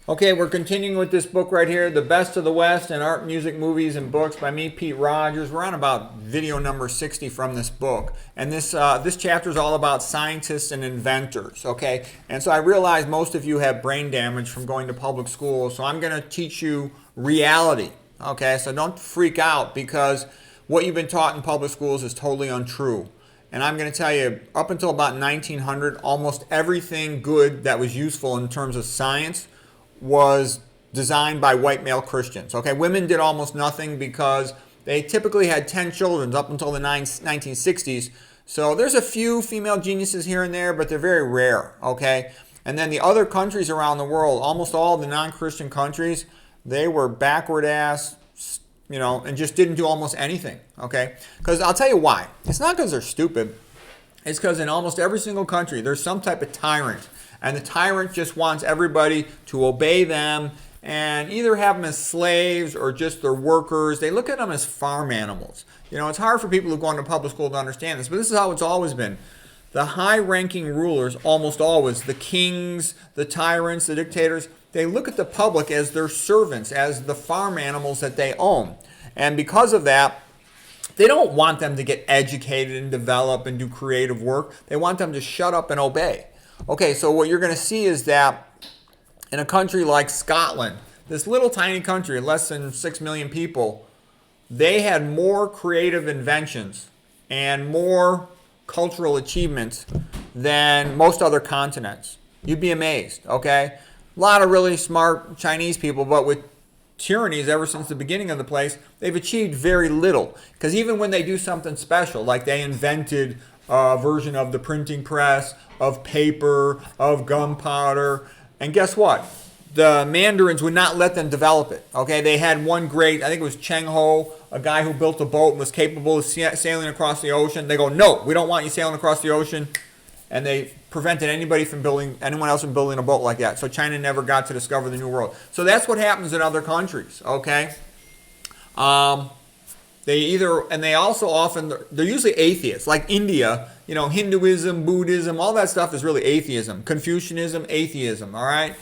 Okay, we're continuing with this book right here, The Best of the West in Art, Music, Movies, and Books by me, Pete Rogers. We're on about video number 60 from this book. And this chapter is all about scientists and inventors, okay? And so I realize most of you have brain damage from going to public school, so I'm going to teach you reality, okay? So don't freak out because what you've been taught in public schools is totally untrue. And I'm going to tell you, up until about 1900, almost everything good that was useful in terms of science was designed by white male Christians. Okay, women did almost nothing because they typically had 10 children up until the 1960s. So there's a few female geniuses here and there, but they're very rare. Okay, and then the other countries around the world, almost all the non-Christian countries, they were backward ass, and just didn't do almost anything. Okay, because I'll tell you why. It's not because they're stupid. It's because in almost every single country, there's some type of tyrant. And the tyrant just wants everybody to obey them and either have them as slaves or just their workers. They look at them as farm animals. It's hard for people who go into public school to understand this, but this is how it's always been. The high-ranking rulers, almost always, the kings, the tyrants, the dictators, they look at the public as their servants, as the farm animals that they own. And because of that, they don't want them to get educated and develop and do creative work. They want them to shut up and obey. Okay, so what you're going to see is that in a country like Scotland, this little tiny country, less than 6 million people, they had more creative inventions and more cultural achievements than most other continents. You'd be amazed, okay? A lot of really smart Chinese people, but with tyrannies ever since the beginning of the place, they've achieved very little. Because even when they do something special, like they invented a version of the printing press, of paper, of gunpowder, and guess what? The Mandarins would not let them develop it. Okay, they had one great, I think it was Cheng Ho, a guy who built a boat and was capable of sailing across the ocean. They go, no, we don't want you sailing across the ocean. And they prevented anyone else from building a boat like that. So China never got to discover the New World. So that's what happens in other countries, okay? They also often, they're usually atheists, like India, Hinduism, Buddhism, all that stuff is really atheism. Confucianism, atheism, all right?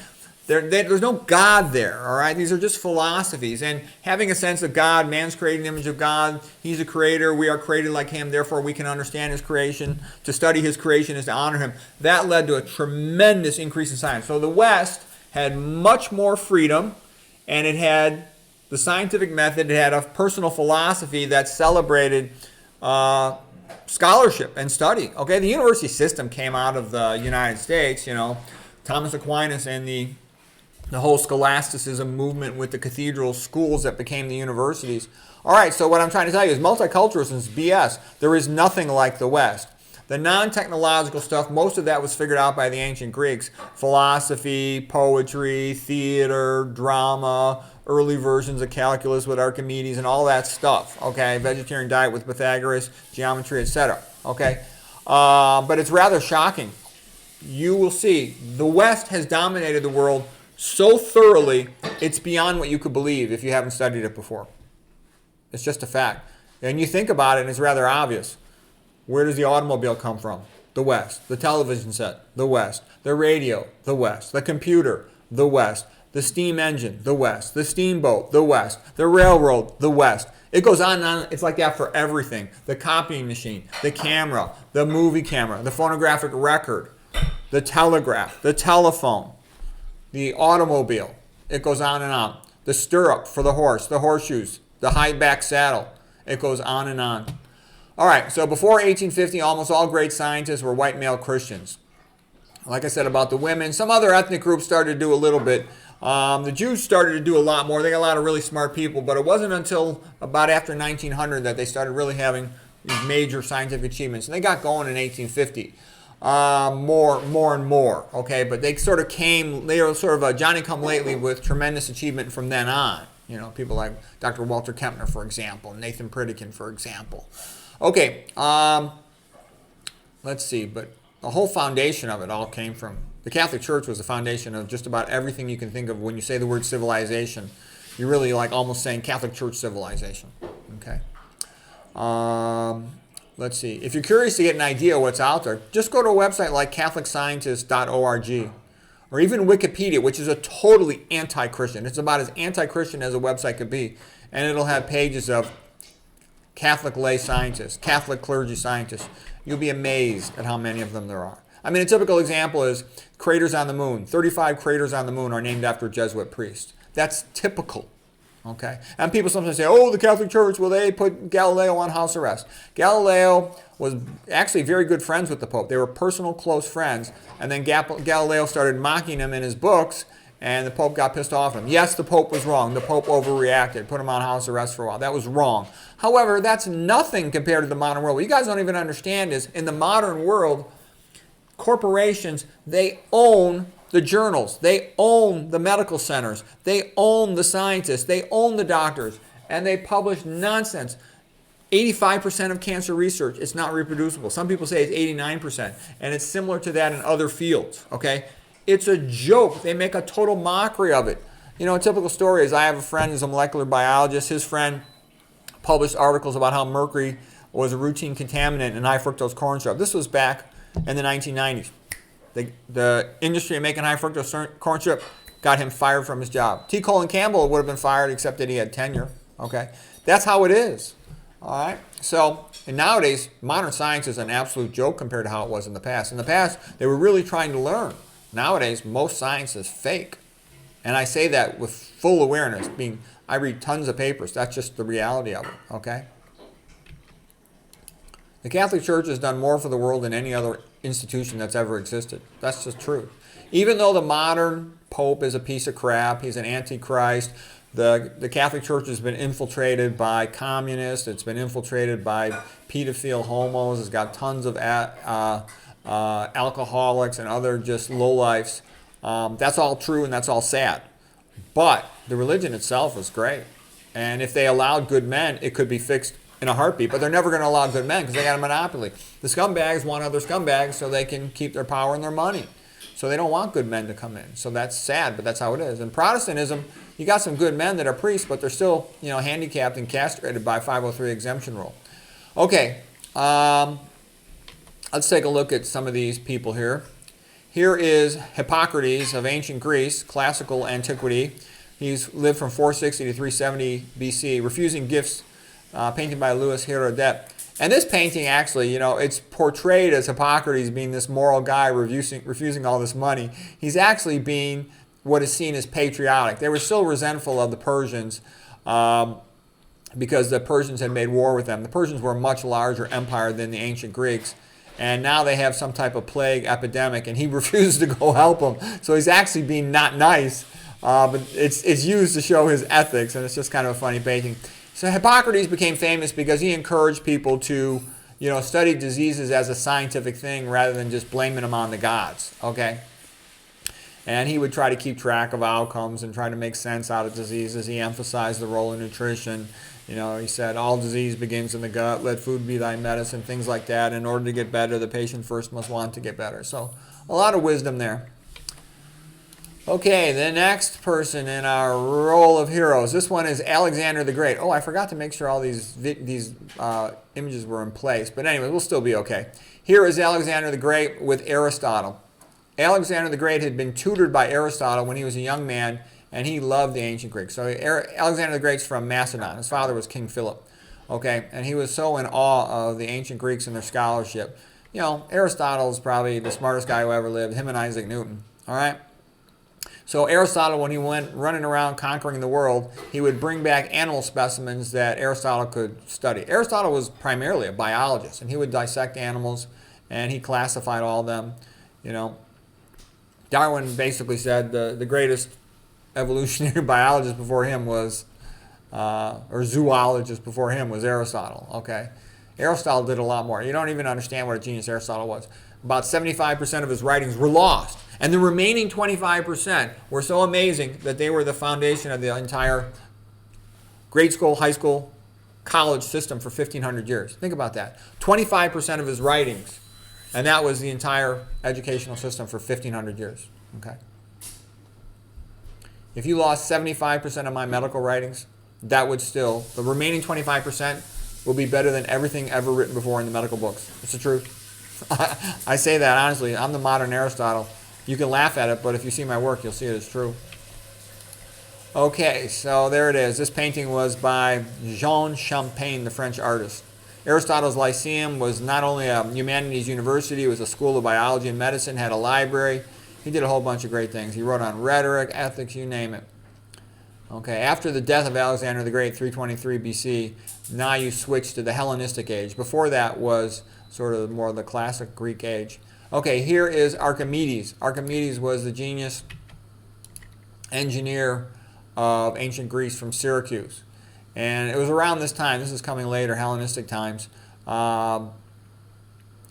There's no God there, all right? These are just philosophies. And having a sense of God, man's created in the image of God. He's a creator. We are created like him. Therefore, we can understand his creation. To study his creation is to honor him. That led to a tremendous increase in science. So the West had much more freedom, and it had the scientific method. It had a personal philosophy that celebrated scholarship and study. Okay, the university system came out of the United States. Thomas Aquinas and the whole scholasticism movement with the cathedral schools that became the universities. All right, so what I'm trying to tell you is multiculturalism is BS. There is nothing like the West. The non-technological stuff, most of that was figured out by the ancient Greeks. Philosophy, poetry, theater, drama, early versions of calculus with Archimedes and all that stuff. Okay, vegetarian diet with Pythagoras, geometry, etc. Okay, but it's rather shocking. You will see the West has dominated the world so thoroughly, it's beyond what you could believe if you haven't studied it before. It's just a fact. And you think about it, and it's rather obvious. Where does the automobile come from? The West. The television set? The West. The radio? The West. The computer? The West. The steam engine? The West. The steamboat? The West. The railroad? The West. It goes on and on. It's like that for everything. The copying machine, the camera, the movie camera, the phonographic record, the telegraph, the telephone, the automobile. It goes on and on. The stirrup for the horse, the horseshoes, the high back saddle. It goes on and on. All right, so before 1850, almost all great scientists were white male Christians. Like I said about the women, some other ethnic groups started to do a little bit. The Jews started to do a lot more. They got a lot of really smart people, but it wasn't until about after 1900 that they started really having these major scientific achievements. And they got going in 1850. More and more, okay? But they sort of they were sort of a Johnny-come-lately with tremendous achievement from then on. People like Dr. Walter Kempner, for example, Nathan Pritikin, for example. Okay, let's see, but the whole foundation of it all came from, the Catholic Church was the foundation of just about everything you can think of when you say the word civilization. You're really like almost saying Catholic Church civilization, okay? Let's see. If you're curious to get an idea of what's out there, just go to a website like catholicscientist.org. or even Wikipedia, which is a totally anti-Christian. It's about as anti-Christian as a website could be. And it'll have pages of Catholic lay scientists, Catholic clergy scientists. You'll be amazed at how many of them there are. I mean, a typical example is craters on the moon. 35 craters on the moon are named after Jesuit priests. That's typical. Okay? And people sometimes say, oh, the Catholic Church, well, they put Galileo on house arrest. Galileo was actually very good friends with the Pope. They were personal, close friends. And then Galileo started mocking him in his books, and the Pope got pissed off at him. Yes, the Pope was wrong. The Pope overreacted, put him on house arrest for a while. That was wrong. However, that's nothing compared to the modern world. What you guys don't even understand is, in the modern world, corporations, they own the journals. They own the medical centers. They own the scientists. They own the doctors. And they publish nonsense. 85% of cancer research is not reproducible. Some people say it's 89%. And it's similar to that in other fields. Okay? It's a joke. They make a total mockery of it. You know, a typical story is I have a friend who's a molecular biologist. His friend published articles about how mercury was a routine contaminant in high fructose corn syrup. This was back in the 1990s. The industry of making high fructose corn syrup got him fired from his job. T. Colin Campbell would have been fired except that he had tenure. Okay? That's how it is. All right? So, and nowadays, modern science is an absolute joke compared to how it was in the past. In the past, they were really trying to learn. Nowadays, most science is fake. And I say that with full awareness. I read tons of papers. That's just the reality of it. Okay? The Catholic Church has done more for the world than any other institution that's ever existed. That's just true. Even though the modern Pope is a piece of crap, he's an antichrist, the Catholic Church has been infiltrated by communists, it's been infiltrated by pedophile homos, it's got tons of alcoholics and other just lowlifes. That's all true and that's all sad. But the religion itself is great. And if they allowed good men, it could be fixed in a heartbeat, but they're never going to allow good men because they got a monopoly. The scumbags want other scumbags so they can keep their power and their money. So they don't want good men to come in. So that's sad, but that's how it is. In Protestantism, you got some good men that are priests, but they're still, handicapped and castrated by 503 exemption rule. Okay, let's take a look at some of these people here. Here is Hippocrates of ancient Greece, classical antiquity. He's lived from 460 to 370 BC, refusing gifts, painted by Louis Hierodet. And this painting actually, it's portrayed as Hippocrates being this moral guy refusing all this money. He's actually being what is seen as patriotic. They were still resentful of the Persians because the Persians had made war with them. The Persians were a much larger empire than the ancient Greeks. And now they have some type of plague epidemic, and he refuses to go help them. So he's actually being not nice, but it's used to show his ethics, and it's just kind of a funny painting. So Hippocrates became famous because he encouraged people to, study diseases as a scientific thing rather than just blaming them on the gods, okay? And he would try to keep track of outcomes and try to make sense out of diseases. He emphasized the role of nutrition. He said, all disease begins in the gut, let food be thy medicine, things like that. In order to get better, the patient first must want to get better. So a lot of wisdom there. Okay, the next person in our roll of heroes. This one is Alexander the Great. Oh, I forgot to make sure all these images were in place. But anyway, we'll still be okay. Here is Alexander the Great with Aristotle. Alexander the Great had been tutored by Aristotle when he was a young man, and he loved the ancient Greeks. So Alexander the Great's from Macedon. His father was King Philip. Okay, and he was so in awe of the ancient Greeks and their scholarship. Aristotle's probably the smartest guy who ever lived, him and Isaac Newton. All right? So Aristotle, when he went running around conquering the world, he would bring back animal specimens that Aristotle could study. Aristotle was primarily a biologist, and he would dissect animals, and he classified all of them. Darwin basically said the greatest evolutionary biologist before him was, or zoologist before him was Aristotle. Okay, Aristotle did a lot more. You don't even understand what a genius Aristotle was. About 75% of his writings were lost. And the remaining 25% were so amazing that they were the foundation of the entire grade school, high school, college system for 1,500 years. Think about that. 25% of his writings. And that was the entire educational system for 1,500 years. Okay. If you lost 75% of my medical writings, that would still, the remaining 25% will be better than everything ever written before in the medical books. It's the truth. I say that honestly. I'm the modern Aristotle. You can laugh at it, but if you see my work, you'll see it as true. Okay, so there it is. This painting was by Jean Champaigne, the French artist. Aristotle's Lyceum was not only a humanities university, it was a school of biology and medicine, had a library. He did a whole bunch of great things. He wrote on rhetoric, ethics, you name it. Okay, after the death of Alexander the Great, 323 BC, now you switch to the Hellenistic age. Before that was sort of more the classic Greek age. Okay, here is Archimedes. Archimedes was the genius engineer of ancient Greece from Syracuse. And it was around this time, this is coming later, Hellenistic times, the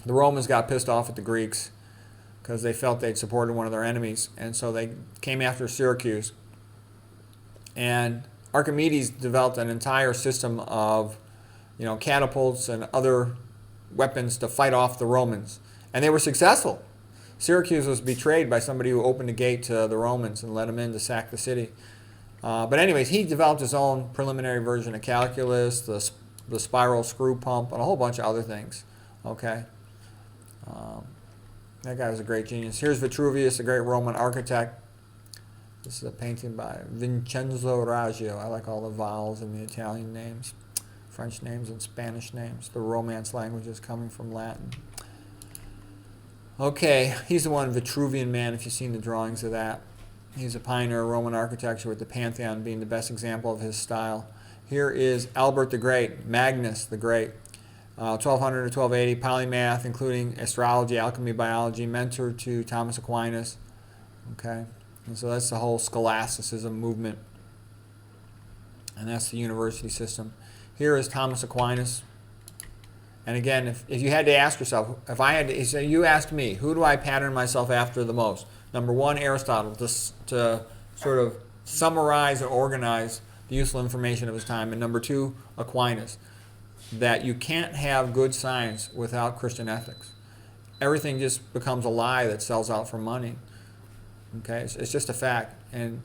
Romans got pissed off at the Greeks because they felt they'd supported one of their enemies. And so they came after Syracuse. And Archimedes developed an entire system of, catapults and other weapons to fight off the Romans. And they were successful. Syracuse was betrayed by somebody who opened the gate to the Romans and let them in to sack the city. But anyways, he developed his own preliminary version of calculus, the spiral screw pump, and a whole bunch of other things. Okay, that guy was a great genius. Here's Vitruvius, a great Roman architect. This is a painting by Vincenzo Raggio. I like all the vowels in the Italian names, French names and Spanish names. The Romance languages coming from Latin. Okay, he's the one Vitruvian Man, if you've seen the drawings of that. He's a pioneer of Roman architecture, with the Pantheon being the best example of his style. Here is Albert the Great, Magnus the Great, 1200 to 1280, polymath, including astrology, alchemy, biology, mentor to Thomas Aquinas. Okay, and so that's the whole scholasticism movement, and that's the university system. Here is Thomas Aquinas. And again, if you had to ask yourself, if I had to, say, you asked me, who do I pattern myself after the most? Number one, Aristotle, to sort of summarize and organize the useful information of his time. And number two, Aquinas, that you can't have good science without Christian ethics. Everything just becomes a lie that sells out for money. Okay, it's just a fact. And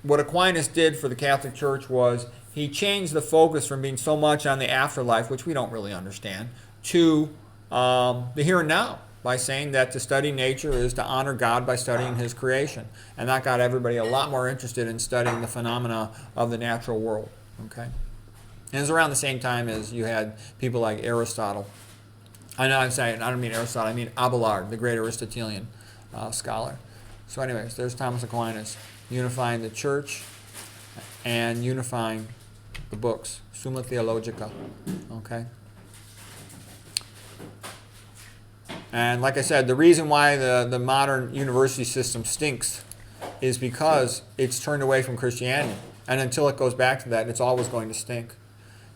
what Aquinas did for the Catholic Church was he changed the focus from being so much on the afterlife, which we don't really understand, to the here and now, by saying that to study nature is to honor God by studying His creation. And that got everybody a lot more interested in studying the phenomena of the natural world. Okay, and it was around the same time as you had people like Aristotle. I know I'm saying, I don't mean Aristotle, I mean Abelard, the great Aristotelian scholar. So anyways, there's Thomas Aquinas, unifying the church and unifying the books, Summa Theologica. Okay. And like I said, the reason why the modern university system stinks is because it's turned away from Christianity. And until it goes back to that, it's always going to stink.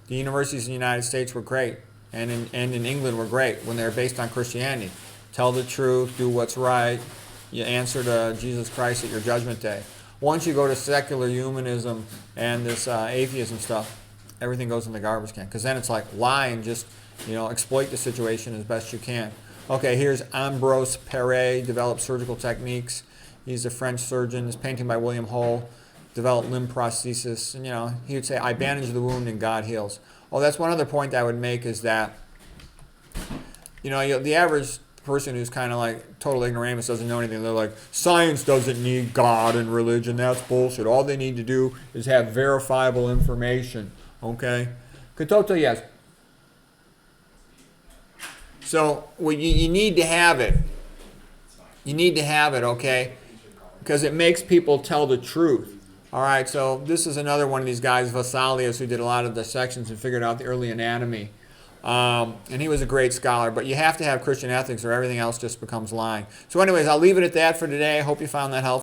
The universities in the United States were great, and in England were great when they were based on Christianity. Tell the truth, do what's right, you answer to Jesus Christ at your judgment day. Once you go to secular humanism and this atheism stuff, everything goes in the garbage can. Because then it's like lie and just exploit the situation as best you can. Okay, here's Ambrose Paré, developed surgical techniques. He's a French surgeon. This painting by William Hull, developed limb prosthesis. And he would say, I bandage the wound and God heals. Oh, that's one other point I would make is that, the average person who's kind of like total ignoramus doesn't know anything. They're like, science doesn't need God and religion. That's bullshit. All they need to do is have verifiable information. Okay? Katoto, yes. So you need to have it. You need to have it, okay? Because it makes people tell the truth. All right, so this is another one of these guys, Vesalius, who did a lot of dissections and figured out the early anatomy. And he was a great scholar. But you have to have Christian ethics or everything else just becomes lying. So anyways, I'll leave it at that for today. I hope you found that helpful.